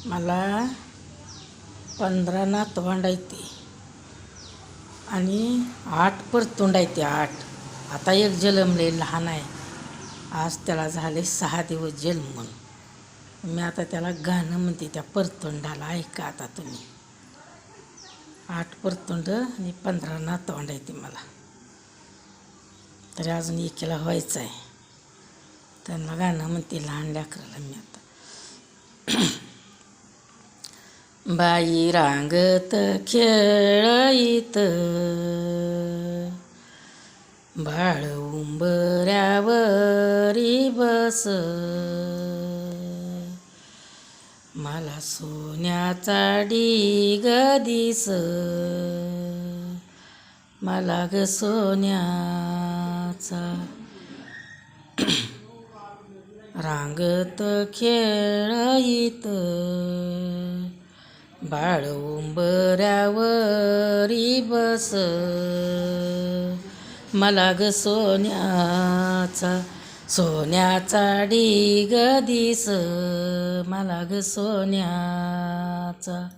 मला 15 नातवंड आहेत ती आणि 8 परतोंड आहेत ते 8. आता एक जन्मले लहान आहे. आज त्याला झाले 6 दिवस जन्मून. मी आता त्याला गाणं म्हणते त्या परतोंडाला. ऐका आता तुम्ही. 8 परतोंड आणि 15 नातवंड आहे ती मला. तरी अजून एकीला व्हायचं आहे. त्यांना गाणं म्हणते लहान लेकराला मी आता. बाई रांगत खेळीत बाळ उंबऱ्यावरी बस, मला सोन्याचा ढीग दिस, मला ग सोन्याचा. रांगत खेळीत बाळ उंबऱ्यावरी बस, मला ग सोन्याचा, सोन्याचा ढीग दिस, मला ग सोन्याचा.